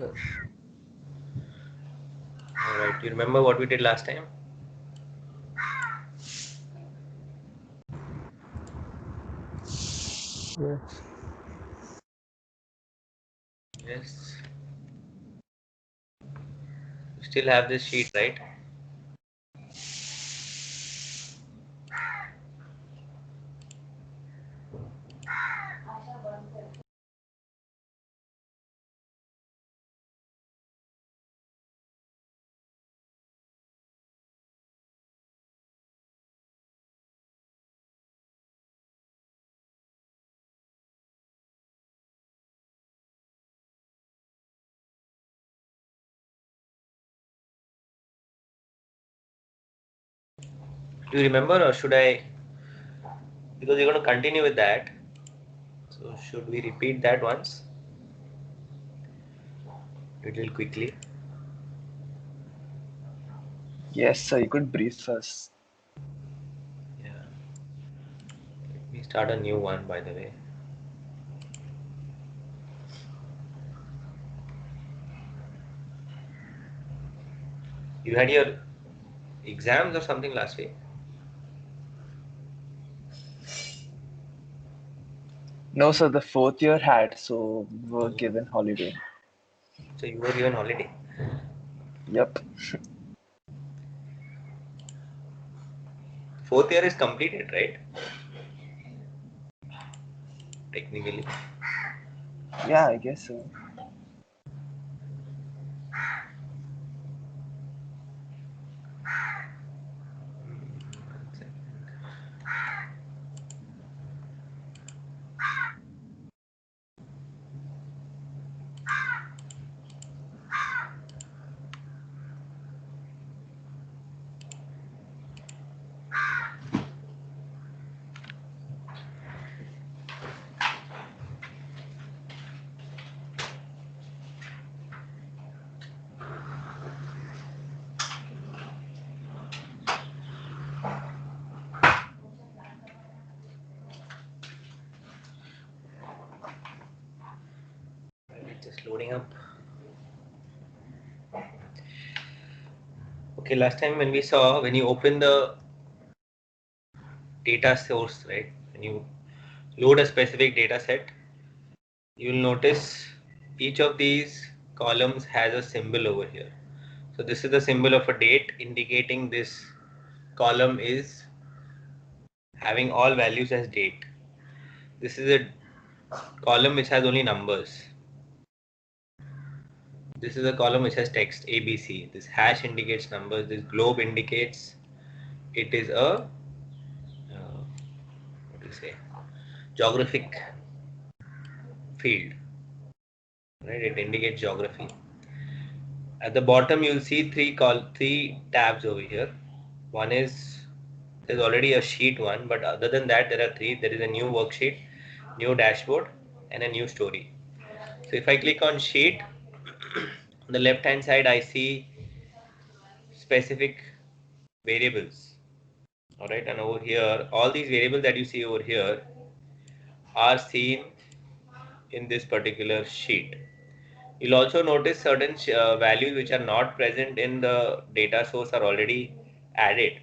All right. You remember what we did last time? Yes. Yes. You still have this sheet, right? Do you remember, or should I? Because you're going to continue with that. So should we repeat that once? Little quickly. Yes, sir. You could brief us. Yeah. Let me start a new one, by the way. You had your exams or something last week? No, sir. The fourth year had, so we were Oh. given holiday. So you were given holiday. Yep. Fourth year is completed, right? Technically. Yeah, I guess so. One second. It's just loading up. Okay, last time when we saw, when you open the data source, right? When you load a specific data set, you'll notice each of these columns has a symbol over here. So this is the symbol of a date indicating this column is having all values as date. This is a column which has only numbers. This is a column which has text ABC. This hash indicates numbers. This globe indicates it is a what do you say, geographic field, right? It indicates geography. At the bottom, you'll see three tabs over here. One is there's already a sheet one, but other than that, there are three. There is a new worksheet, new dashboard, and a new story. So if I click on sheet, on the left hand side, I see specific variables. All right, and over here, all these variables that you see over here are seen in this particular sheet. You'll also notice certain values which are not present in the data source are already added.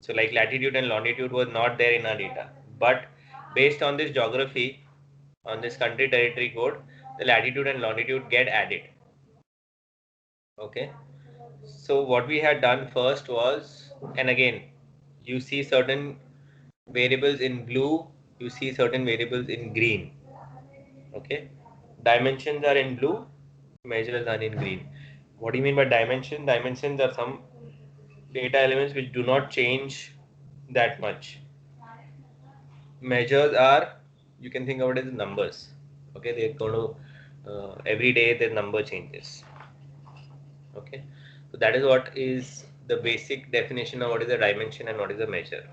So like latitude and longitude was not there in our data, but based on this geography, on this country territory code, the latitude and longitude get added. Okay. So what we had done first was, and again, you see certain variables in blue, you see certain variables in green. Okay. Dimensions are in blue, measures are in green. What do you mean by dimension? Dimensions are some data elements which do not change that much. Measures are, you can think of it as numbers. Okay, they're going to every day the number changes. Okay, so that is what is the basic definition of what is a dimension and what is a measure.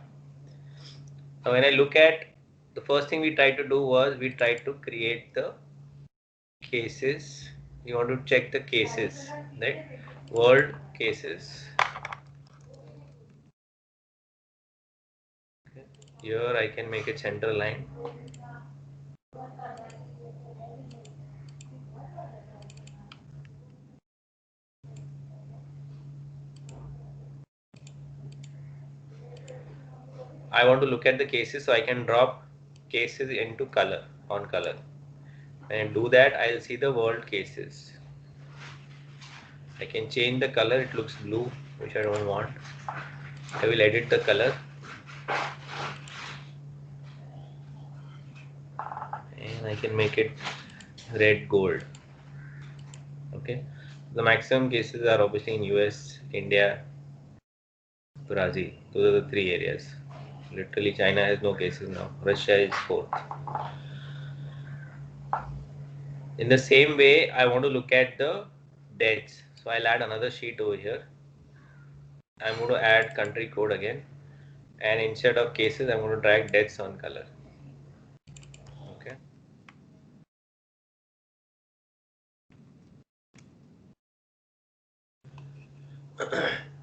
Now when I look at, the first thing we tried to do was we tried to create the cases. You want to check the cases, right? World cases. Okay. Here I can make a center line. I want to look at the cases, so I can drop cases into color, on color. When I do that, I'll see the world cases. I can change the color, it looks blue, which I don't want. I will edit the color. And I can make it red gold. Okay. The maximum cases are obviously in US, India, Brazil. Those are the three areas. Literally, China has no cases now. Russia is fourth. In the same way, I want to look at the deaths. So I'll add another sheet over here. I'm going to add country code again. And instead of cases, I'm going to drag deaths on color. Okay.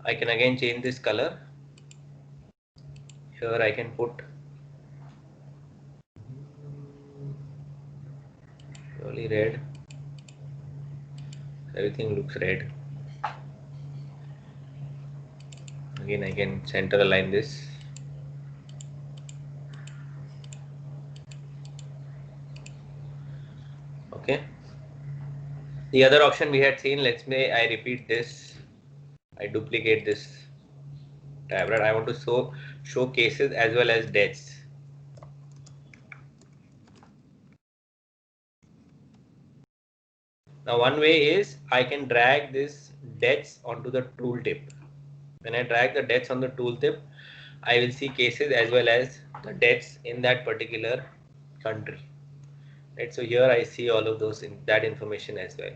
I can again change this color. Here I can put really red. Everything looks red. Again, I can center align this. Okay. The other option we had seen, let's say I repeat this, I duplicate this tab, right? I want to show cases as well as deaths. Now one way is I can drag this deaths onto the tooltip. When I drag the deaths on the tooltip, I will see cases as well as the deaths in that particular country. Right, so here I see all of those that information as well.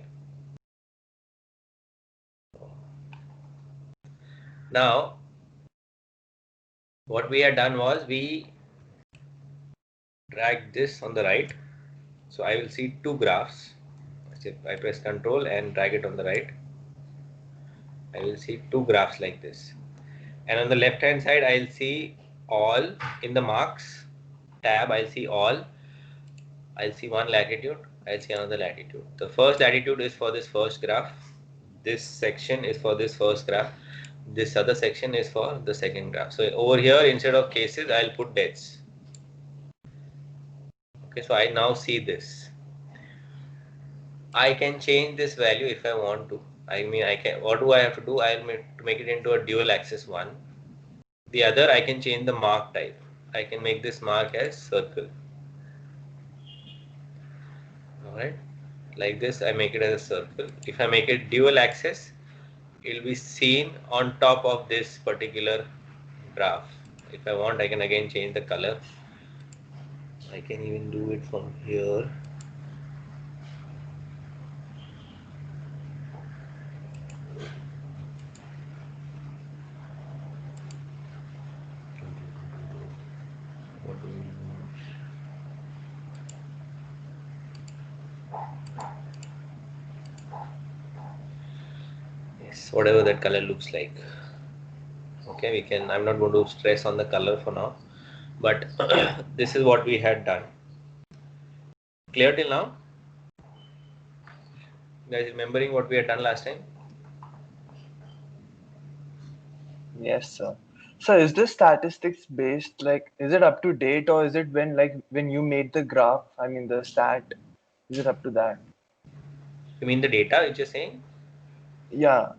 Now, what we had done was we drag this on the right. So I will see two graphs. I press Control and drag it on the right. I will see two graphs like this. And on the left hand side, I'll see all in the marks tab. I'll see all. I'll see one latitude. I'll see another latitude. The first latitude is for this first graph. This section is for this first graph. This other section is for the second graph. So over here, instead of cases, I'll put deaths. Okay, so I now see this. I can change this value if I want to. I mean, I can. What do I have to do? I'll make it into a dual axis one. The other, I can change the mark type. I can make this mark as circle. Alright, like this I make it as a circle. If I make it dual axis, it will be seen on top of this particular graph. If I want, I can again change the color. I can even do it from here. What do we want? Yes, whatever that color looks like. Okay, we can. I'm not going to stress on the color for now, but this is what we had done. Clear till now? Guys, remembering what we had done last time? Yes, sir. So is this statistics based, like, is it up to date, or is it when you made the graph, I mean the stat, is it up to that? You mean the data which you're saying? Yeah,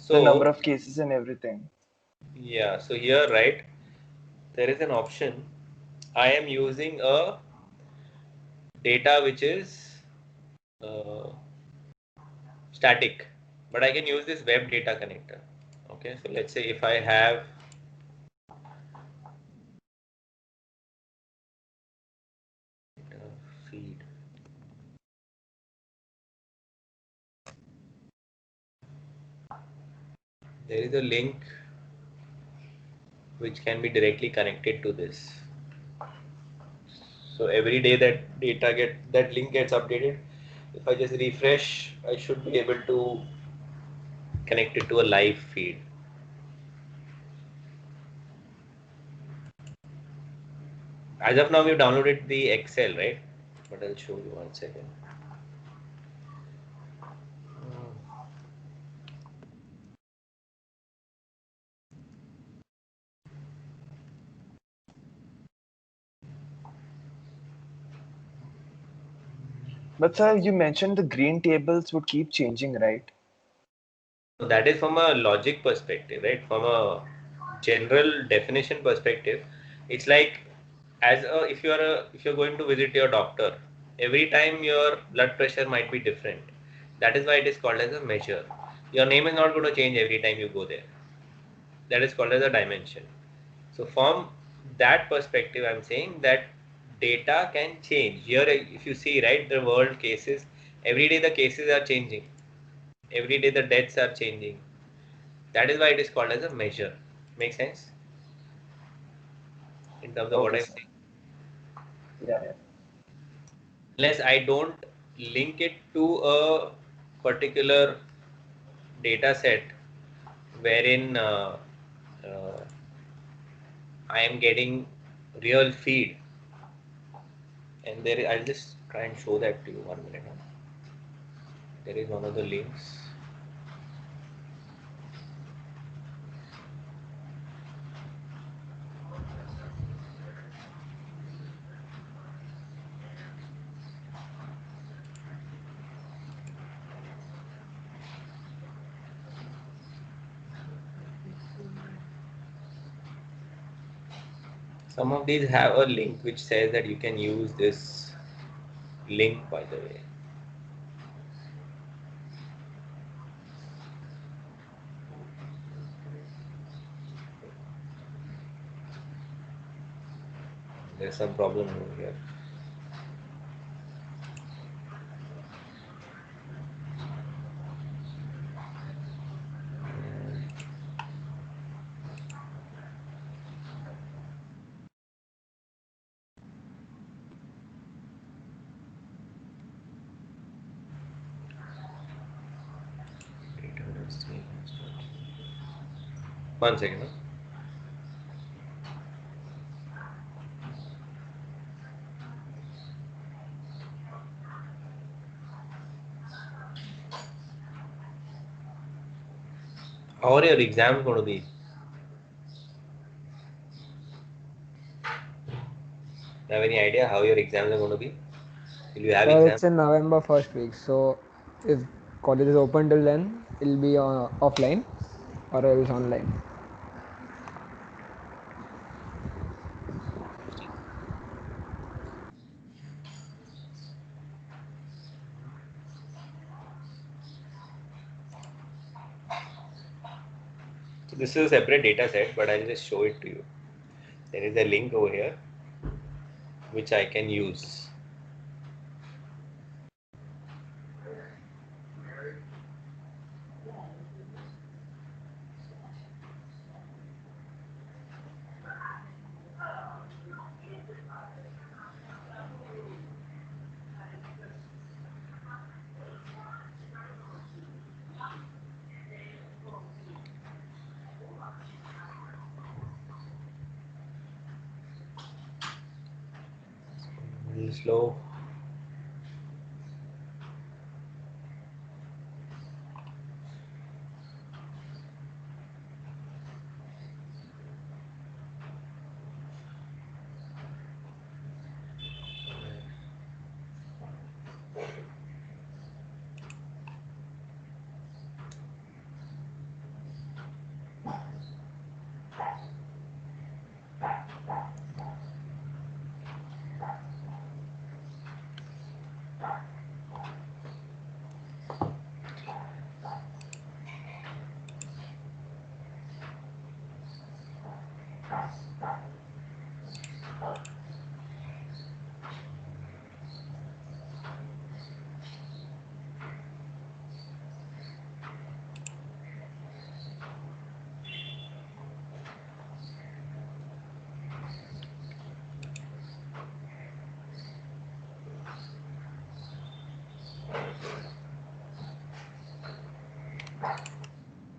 the number So of cases and everything. yeah, so here, right, there is an option. I am using a data which is uh, static, but I can use this web data connector. Okay, so let's say if I have feed, there is a link which can be directly connected to this. So every day that link gets updated. If I just refresh, I should be able to connect it to a live feed. As of now, we've downloaded the Excel, right? But I'll show you 1 second. But sir, you mentioned the green tables would keep changing, right? That is from a logic perspective, right? From a general definition perspective, it's like if you're going to visit your doctor, every time your blood pressure might be different. That is why it is called as a measure. Your name is not going to change every time you go there. That is called as a dimension. So from that perspective, I'm saying that data can change. Here, if you see, right, the world cases, every day the cases are changing. Every day the deaths are changing. That is why it is called as a measure. Make sense? In terms of what Okay, I'm sir. saying. Yeah, yeah. Unless I don't link it to a particular data set wherein uh, I am getting real feed. And there, I'll just try and show that to you 1 minute. Huh? There is one of the links. Some of these have a link which says that you can use this link, by the way. There's some problem over here. One second. Huh? How are your exams going to be? Do you have any idea how your exams are going to be? Will you have Sir, exams? it's in November first week, so if college is open till then, it'll be offline or else online. So this is a separate data set, but I'll just show it to you. There is a link over here which I can use. A little slow.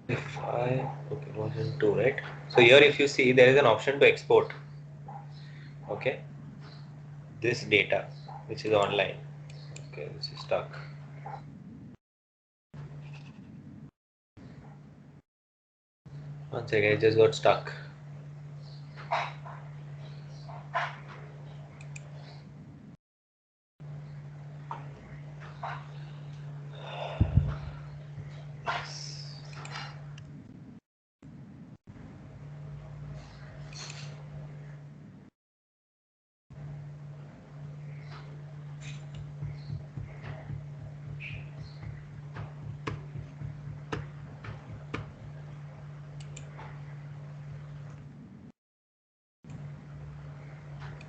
If I, okay, version 2, right? So here if you see, there is an option to export, okay, this data which is online. Okay, this is stuck. One second, it just got stuck.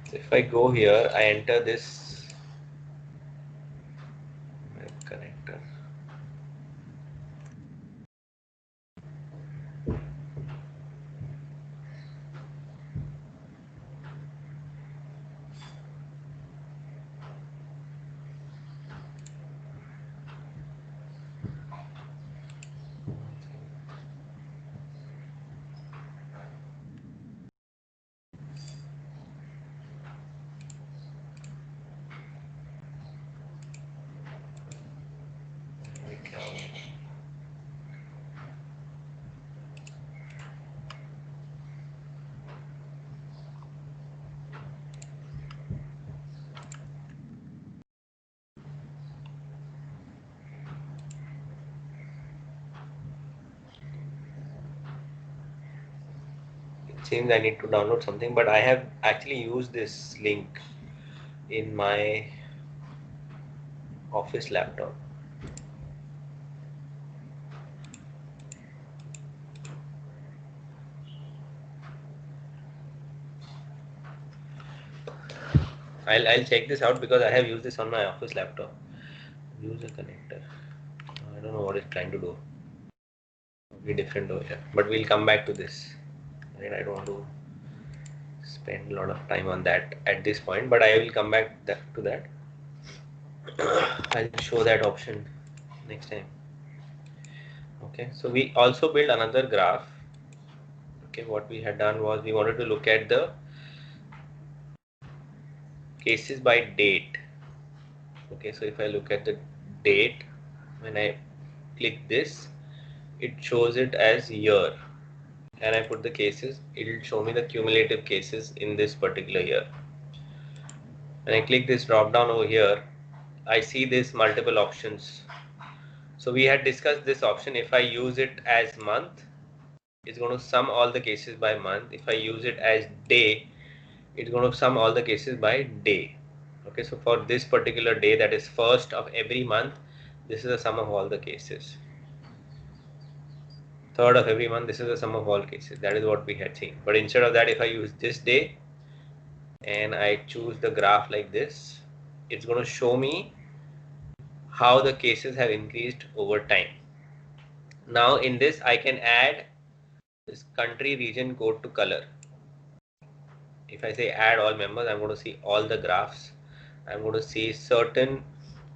So if I go here, I enter this web connector. It seems I need to download something, but I have actually used this link in my office laptop. I'll check this out because I have used this on my office laptop. User connector. I don't know what it's trying to do. Be different over here, but we'll come back to this. Right? I don't want to spend a lot of time on that at this point, but I will come back to that. I'll show that option next time. Okay, so we also built another graph. Okay, what we had done was we wanted to look at the cases by date. Okay, so if I look at the date, when I click this, it shows it as year, and I put the cases, it will show me the cumulative cases in this particular year. When I click this drop down over here, I see this multiple options. So we had discussed this option. If I use it as month, it's going to sum all the cases by month. If I use it as day, it's going to sum all the cases by day. Okay, so for this particular day, that is first of every month, this is the sum of all the cases. Third of every month, this is the sum of all cases. That is what we had seen. But instead of that, if I use this day and I choose the graph like this, it's going to show me how the cases have increased over time. Now in this, I can add this country region code to color. If I say add all members, I'm going to see all the graphs. I'm going to see certain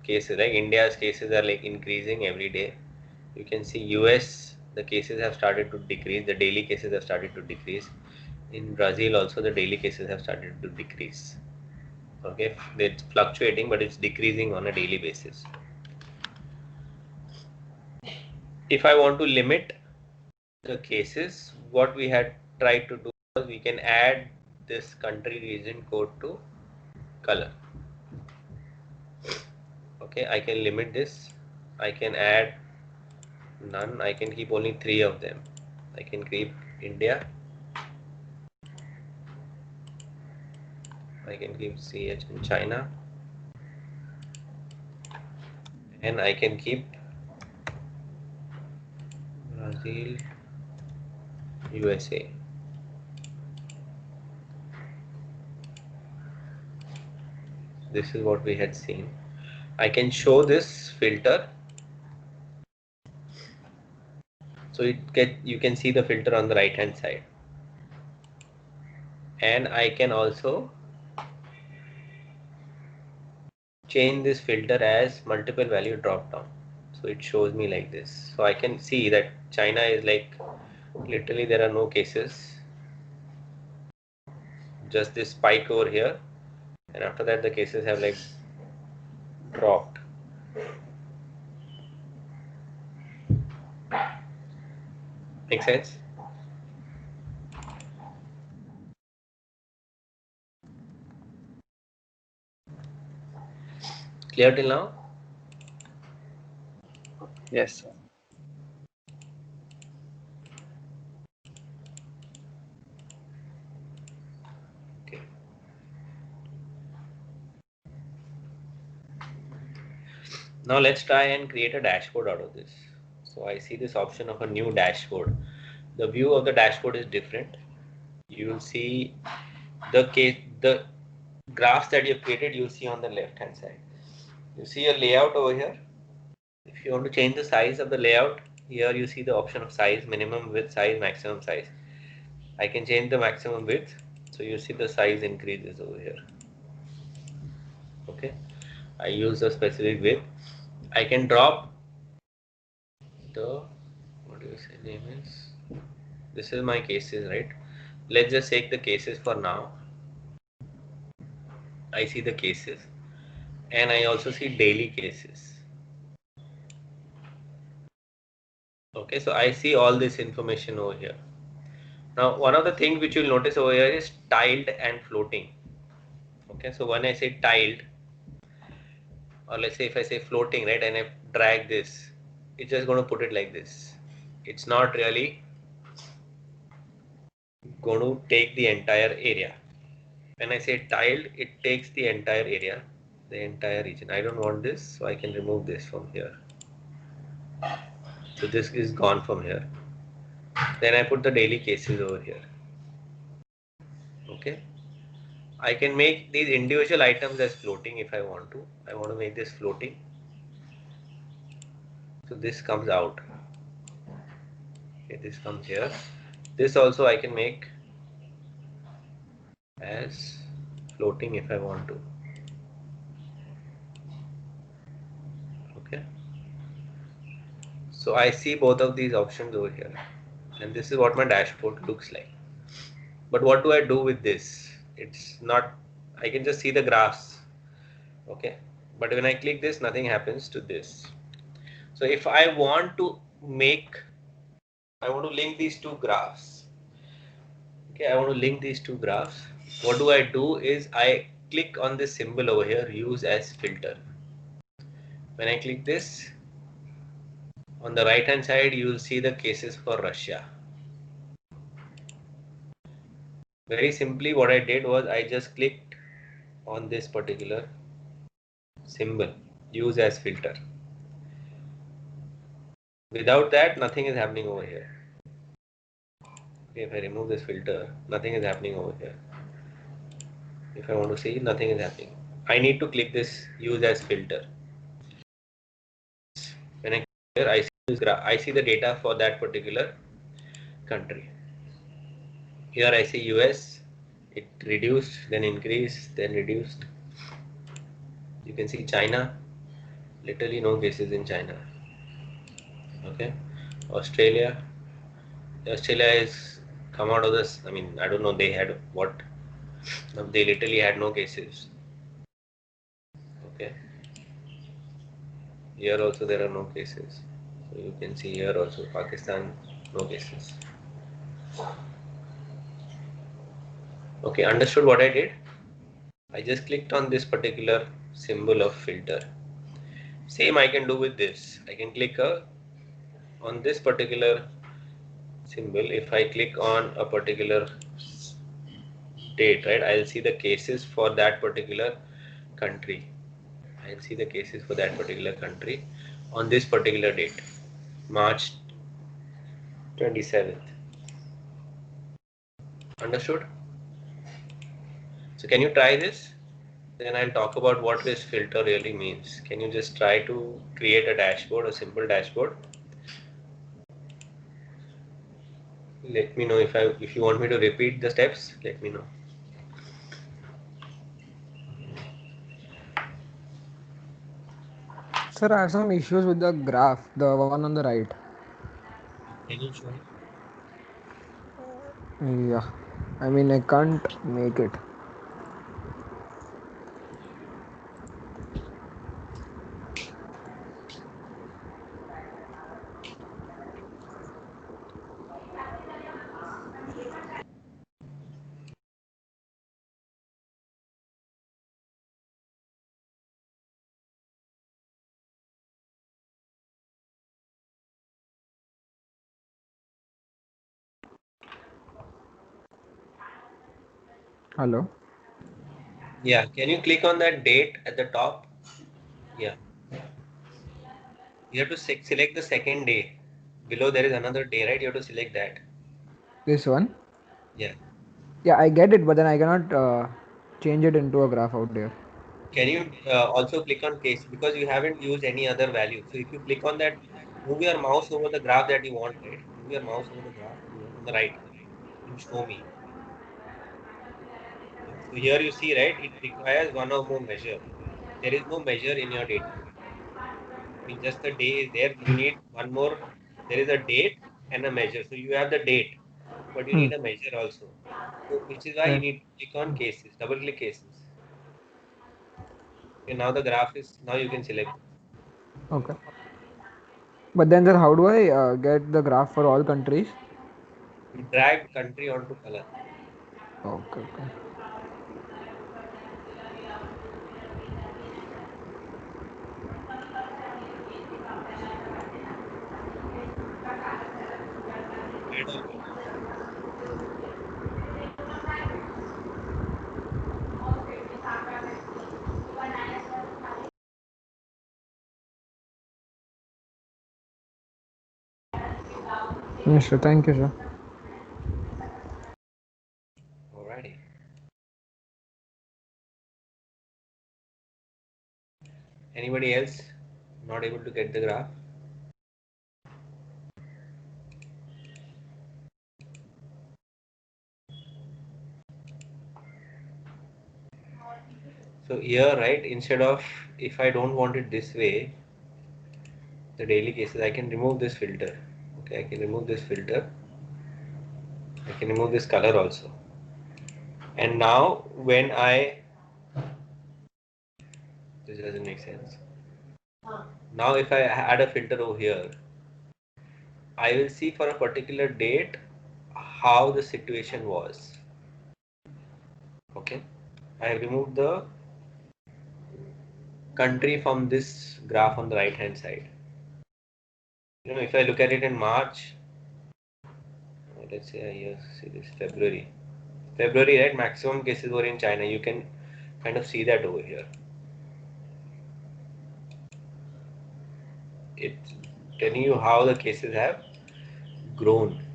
cases, like India's cases are like increasing every day. You can see US, the cases have started to decrease, the daily cases have started to decrease. In Brazil also, the daily cases have started to decrease. Okay, it's fluctuating, but it's decreasing on a daily basis. If I want to limit the cases, what we had tried to do was we can add this country region code to color. Okay, I can limit this. I can add none. I can keep only 3 of them. I can keep India. I can keep CH in China. And I can keep Brazil, USA. This is what we had seen. I can show this filter. So you can see the filter on the right hand side. And I can also change this filter as multiple value drop down. So it shows me like this. So I can see that China is like literally there are no cases. Just this spike over here. And after that the cases have like dropped. Make sense? Clear till now? Yes, sir. Okay. Now let's try and create a dashboard out of this. So I see this option of a new dashboard. The view of the dashboard is different. You will see the graphs that you've created, you'll see on the left hand side. You see your layout over here. If you want to change the size of the layout, here you see the option of size, minimum width, size, maximum size. I can change the maximum width, so you see the size increases over here. Okay, I use a specific width. I can drop the, what do you say name is, this is my cases, right? Let's just take the cases for now. I see the cases and I also see daily cases. Okay, so I see all this information over here. Now, one of the things which you'll notice over here is tiled and floating. Okay, so when I say tiled, or let's say if I say floating, right, and I drag this, it's just going to put it like this. It's not really going to take the entire area. When I say tiled, it takes the entire area, the entire region. I don't want this, so I can remove this from here. So this is gone from here. Then I put the daily cases over here. Okay. I can make these individual items as floating if I want to. I want to make this floating. So this comes out. Okay, this comes here. This also I can make as floating if I want to. Okay. So I see both of these options over here. And this is what my dashboard looks like. But what do I do with this? It's not, I can just see the graphs. Okay. But when I click this, nothing happens to this. So if I want to I want to link these two graphs. Okay, I want to link these two graphs. What do? Is I click on this symbol over here, use as filter. When I click this, on the right hand side, you will see the cases for Russia. Very simply, what I did was I just clicked on this particular symbol, use as filter. Without that, nothing is happening over here. Okay, if I remove this filter, nothing is happening over here. If I want to see, nothing is happening. I need to click this use as filter. When I click here, I see the data for that particular country. Here I see US, it reduced, then increased, then reduced. You can see China, literally no cases in China. Okay, Australia is come out of this. I mean, I don't know, they had what, they literally had no cases. Okay, here also there are no cases. So you can see here also Pakistan, no cases. Okay, understood what I did? I just clicked on this particular symbol of filter. Same I can do with this. I can click on this particular symbol. If I click on a particular date, right, I'll see the cases for that particular country. I'll see the cases for that particular country on this particular date, March 27th. Understood? So can you try this? Then I'll talk about what this filter really means. Can you just try to create a dashboard, a simple dashboard? Let me know if you want me to repeat the steps, let me know. Sir, I have some issues with the graph, the one on the right. Can you show me? Yeah, I mean, I can't make it. Hello? Yeah, can you click on that date at the top? Yeah. You have to select the second day. Below there is another day, right? You have to select that. This one? Yeah. Yeah, I get it, but then I cannot change it into a graph out there. Can you also click on case because you haven't used any other value? So if you click on that, move your mouse over the graph that you want, right? Move your mouse over the graph that you want on the right and show me. So here you see, right? It requires one or more measure. There is no measure in your data. I mean, just the day is there. You need one more. There is a date and a measure. So you have the date, but you need a measure also. So which is why you Right. need to click on cases, double click cases. Okay, now the graph is, now you can select. Okay. But then, sir, how do I get the graph for all countries? You drag country onto color. Okay. Okay. Add all colors. Yes, sir. Thank you, sir. Alrighty. Anybody else not able to get the graph? So here, right, instead of, if I don't want it this way, the daily cases, I can remove this filter. Okay, I can remove this filter. I can remove this color also. And now when this doesn't make sense. Now if I add a filter over here, I will see for a particular date how the situation was. Okay, I have removed the country from this graph on the right hand side. You know, if I look at it in March, let's say here, see this February, right? Maximum cases were in China. You can kind of see that over here. It's telling you how the cases have grown,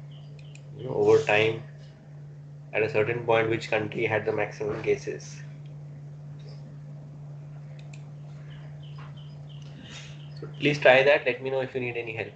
you know, over time. At a certain point, which country had the maximum cases. So please try that. Let me know if you need any help.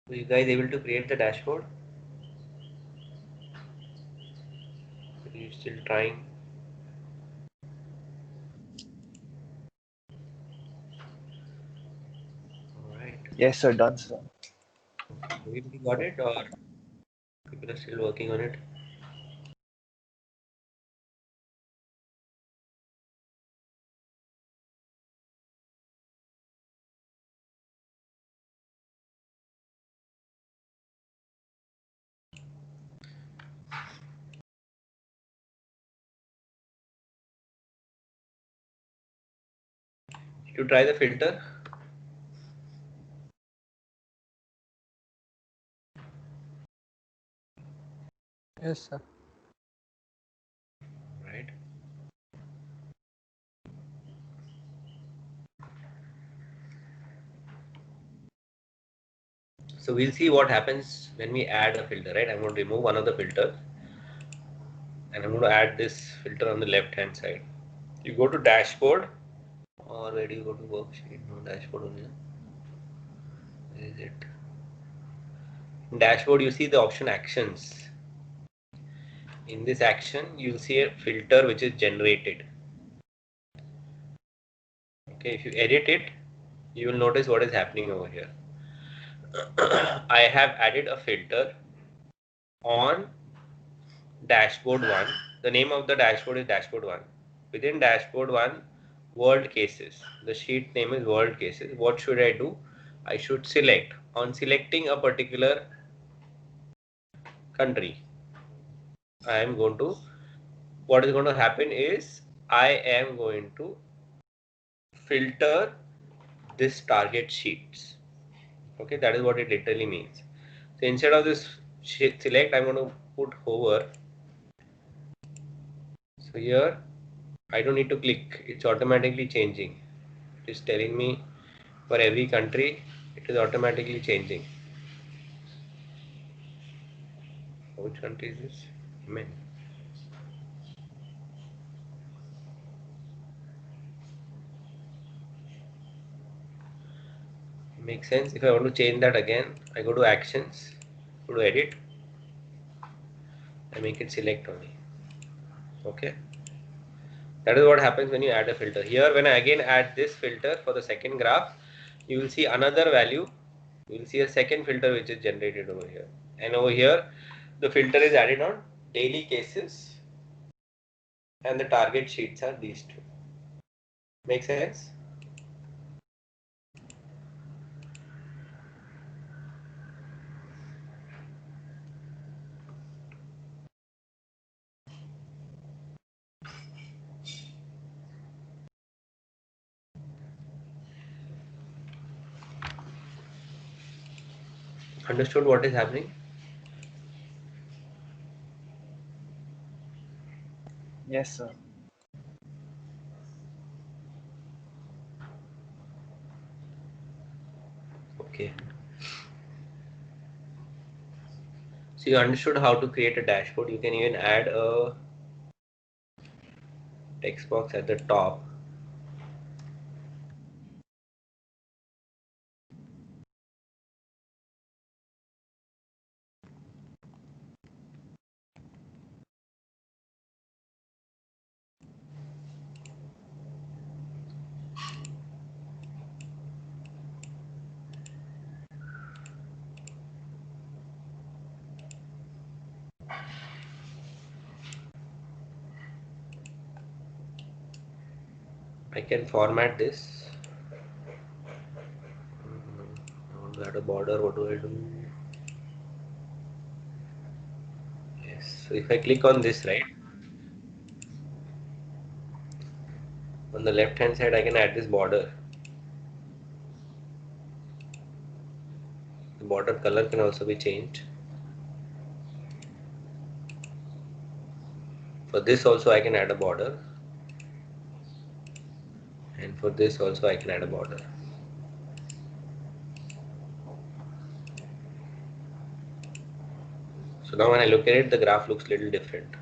Are you guys able to create the dashboard? Are you still trying? Alright. Yes, sir. Done, sir. We got it, or people are still working on it? You try the filter. Yes, sir. Right. So we'll see what happens when we add a filter, right? I'm going to remove one of the filters and I'm going to add this filter on the left hand side. You go to dashboard, or where do you go to worksheet? No, dashboard only. Where is it? In dashboard, you see the option actions. In this action, you'll see a filter which is generated. Okay, if you edit it, you will notice what is happening over here. I have added a filter on dashboard 1. The name of the dashboard is dashboard 1. Within dashboard 1, world cases. The sheet name is world cases. What should I do? I should select. On selecting a particular country, I am going to, what is going to happen is I am going to filter this target sheets. Okay, that is what it literally means. So instead of this select, I'm going to put hover. So here I don't need to click, it's automatically changing. It is telling me for every country it is automatically changing. Which country is this? Yemen. Makes sense. If I want to change that again, I go to actions, go to edit, I make it select only. Okay, that is what happens when you add a filter. Here when I again add this filter for the second graph, you will see another value. You will see a second filter which is generated over here, and over here the filter is added on daily cases and the target sheets are these two. Make sense? Understood what is happening? Yes, sir. Okay. So you understood how to create a dashboard. You can even add a text box at the top. I can format this. I want to add a border. What do I do? Yes. So if I click on this, right, on the left hand side, I can add this border. The border color can also be changed. For this also I can add a border. And for this also I can add a border. So now when I look at it, the graph looks little different.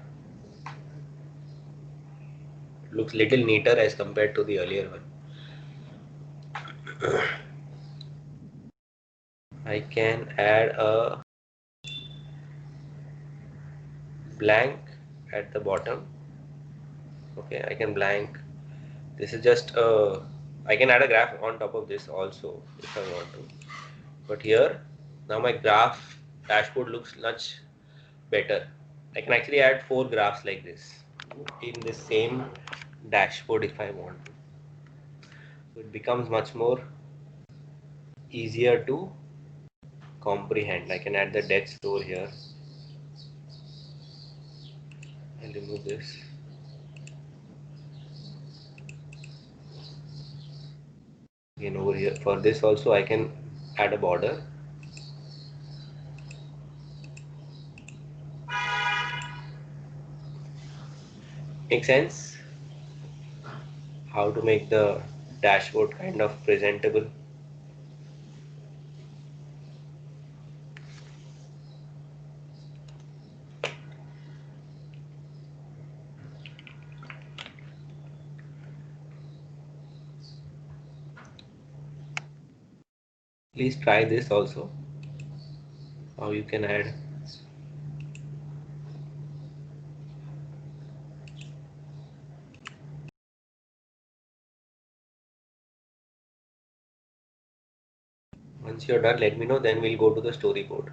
It looks little neater as compared to the earlier one. I can add a blank at the bottom. Okay, I can blank. This is just I can add a graph on top of this also if I want to. But here, now my graph dashboard looks much better. I can actually add 4 graphs like this in the same dashboard if I want to. So it becomes much more easier to comprehend. I can add the death store here. I'll remove this. Again over here for this also I can add a border. Make sense? How to make the dashboard kind of presentable. Please try this also. How you can add. Once you're done, let me know, then we'll go to the storyboard.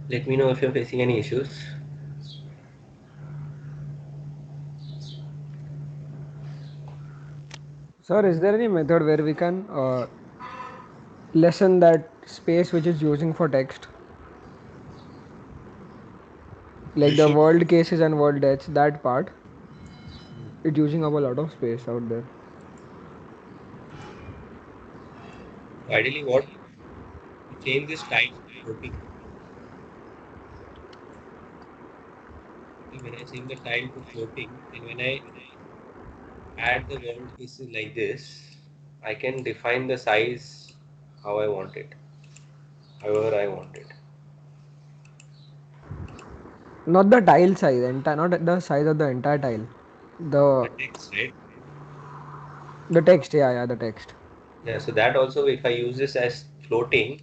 Let me know if you're facing any issues. Sir, is there any method where we can lessen that space which is using for text? Like You the should. world cases and world deaths, that part, it's using up a lot of space out there. Ideally, what to change this style to floating. Okay, when I change the tile to floating, and when I add the world pieces like this, I can define the size how I want it. however I want it. Not the tile size, not the size of the entire tile. The The text, right? the text, yeah, the text. Yeah, so that also, if I use this as floating,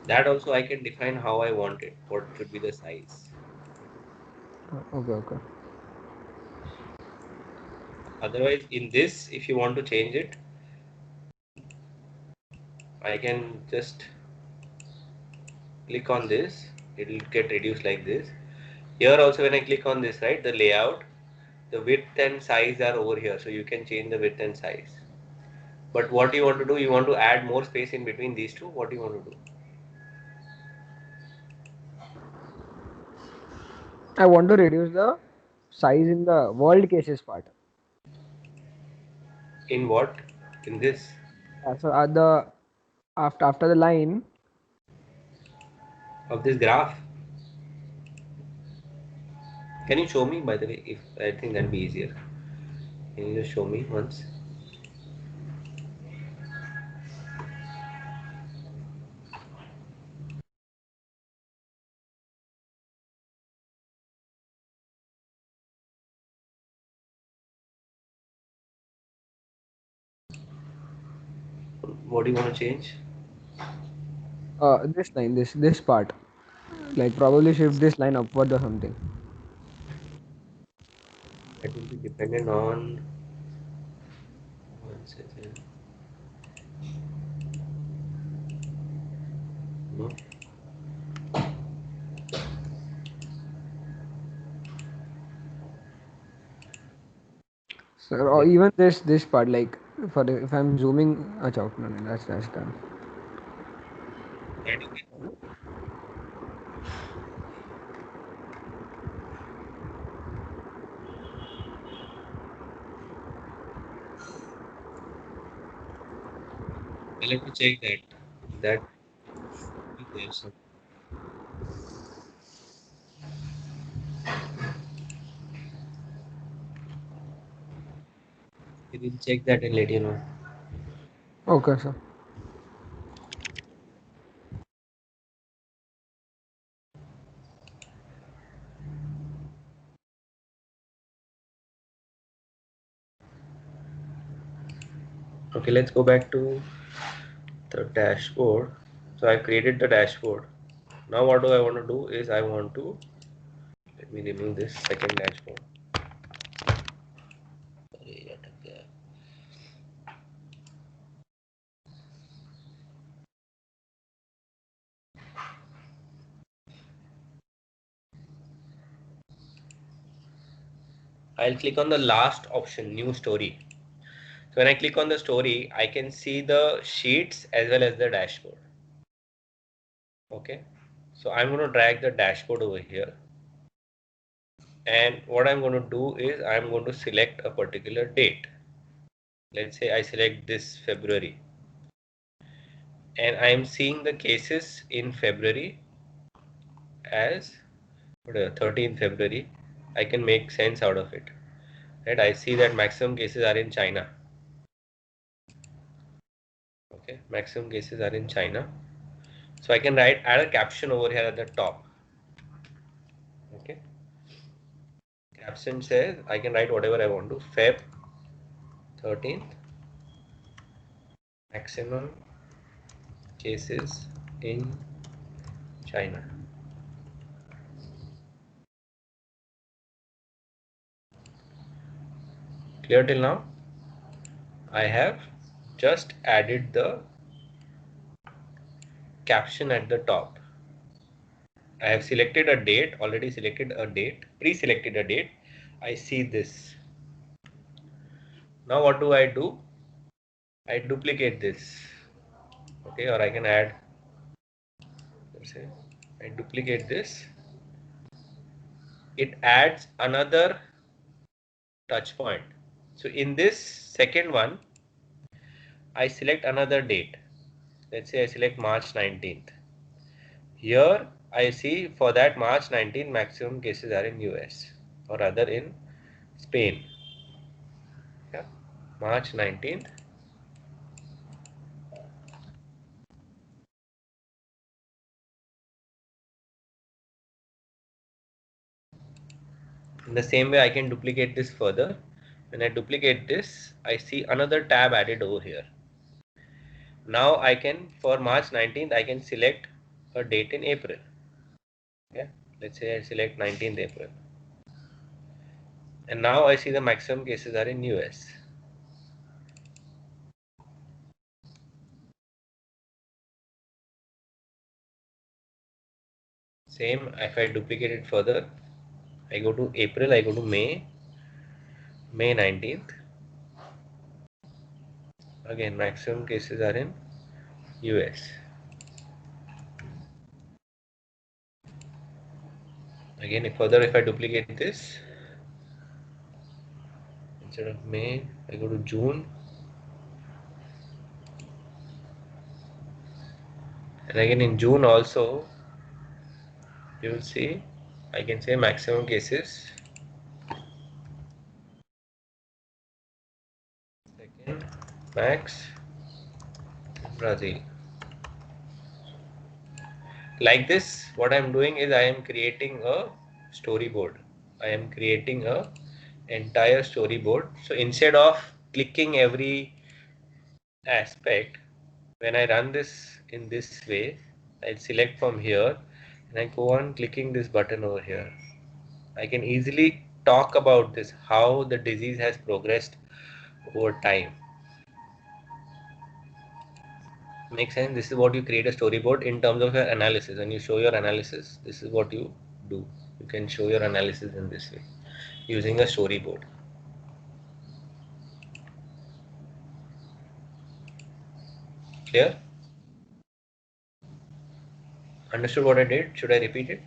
that also I can define how I want it, what should be the size. Okay. Otherwise, in this, if you want to change it, I can just click on this, it will get reduced like this. Here also when I click on this, right, the layout, the width and size are over here, so you can change the width and size. But what you want to do, you want to add more space in between these two, what do you want to do? I want to reduce the size in the world cases part. In what? In this? So at the after the line, Of this graph? Can you show me, by the way, if I think that'll be easier. Can you just show me once? What do you want to change? this line, this part, like probably shift this line upward or something. That will be dependent on one second. No. So or even this part, like if I'm zooming, acha, no, that's done. That you can, let me check that. That should be there some. We will check that and let you know. Okay, sir. Okay, let's go back to the dashboard. So I created the dashboard. Now what do I want to do is I want to, let me remove this second dashboard. Sorry, अटक गया. I'll click on the last option, new story. So when I click on the story, I can see the sheets as well as the dashboard. Okay, so I'm going to drag the dashboard over here. And what I'm going to do is I'm going to select a particular date. Let's say I select this February. And I'm seeing the cases in February as 13th February. I can make sense out of it. Right? I see that maximum cases are in China. Okay, maximum cases are in China. So I can add a caption over here at the top. Okay, caption says I can write whatever I want to. Feb 13th, maximum cases in China. Clear till now? I have just added the caption at the top. I have selected a date, already selected a date, pre-selected a date. I see this. Now what do? I duplicate this. Okay, or I can add, let's say, I duplicate this. It adds another touch point. So in this second one, I select another date. Let's say I select March 19th. Here I see for that March 19th maximum cases are in US or rather in Spain. Yeah. March 19th. In the same way, I can duplicate this further. When I duplicate this, I see another tab added over here. Now I can, for March 19th, I can select a date in April. Okay, let's say I select 19th April. And now I see the maximum cases are in US. Same, if I duplicate it further, I go to April, I go to May 19th. Again, maximum cases are in US. Again, if I duplicate this, instead of May, I go to June. And again in June also, you will see, I can say maximum cases. Second, max, Brazil. Like this, what I am doing is I am creating a storyboard. I am creating a entire storyboard. So instead of clicking every aspect, when I run this in this way, I'll select from here and I go on clicking this button over here. I can easily talk about this, how the disease has progressed over time. Makes sense? This is what you create a storyboard in terms of your analysis. When you show your analysis, this is what you do. You can show your analysis in this way using a storyboard. Clear? Understood what I did? Should I repeat it?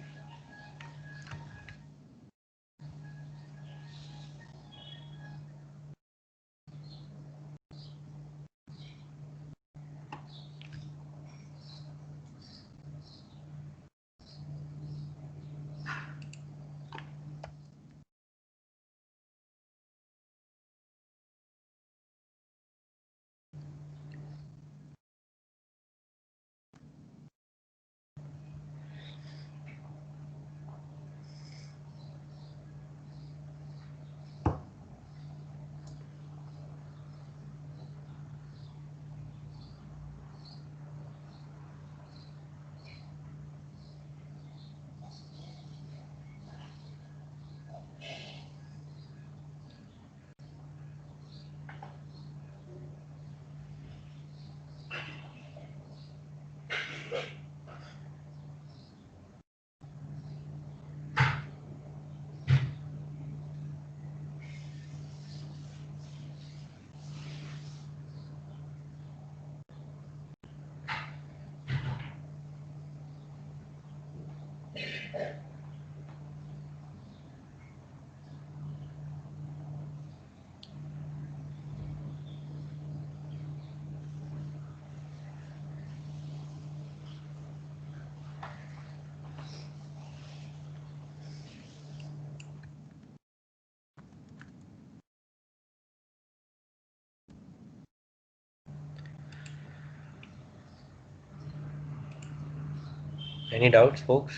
Any doubts, folks?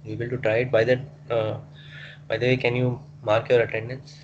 You able to try it? By the way, can you mark your attendance?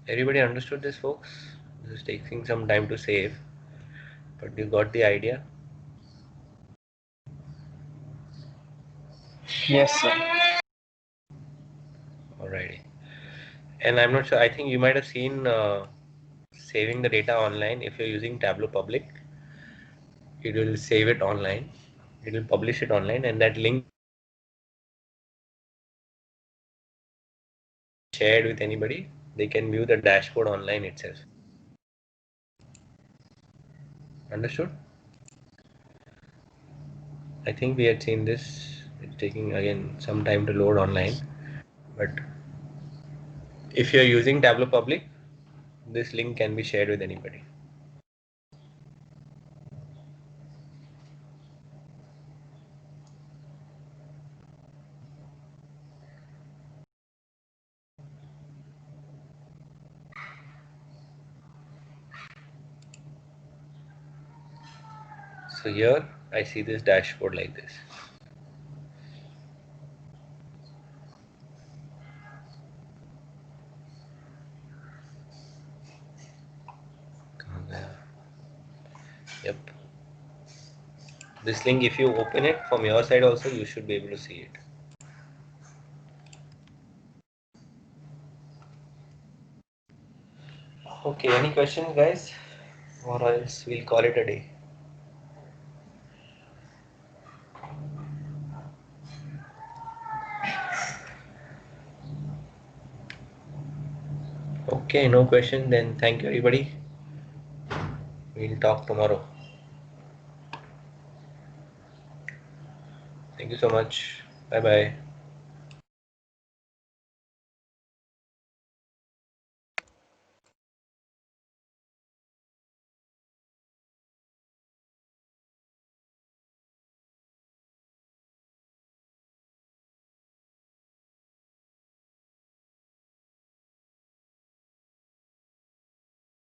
Everybody understood this, folks? This is taking some time to save, but you got the idea. Yes, sir. Alrighty. And I'm not sure, I think you might have seen saving the data online. If you're using Tableau Public, it will save it online, it will publish it online, and that link shared with anybody, they can view the dashboard online itself. Understood? I think we had seen this. It's taking again some time to load online, but if you're using Tableau Public, this link can be shared with anybody. So here I see this dashboard like this. Yep. This link, if you open it from your side also, you should be able to see it. Okay, any questions, guys? Or else we'll call it a day. Okay, no question. Then thank you, everybody. We'll talk tomorrow. Thank you so much. Bye bye.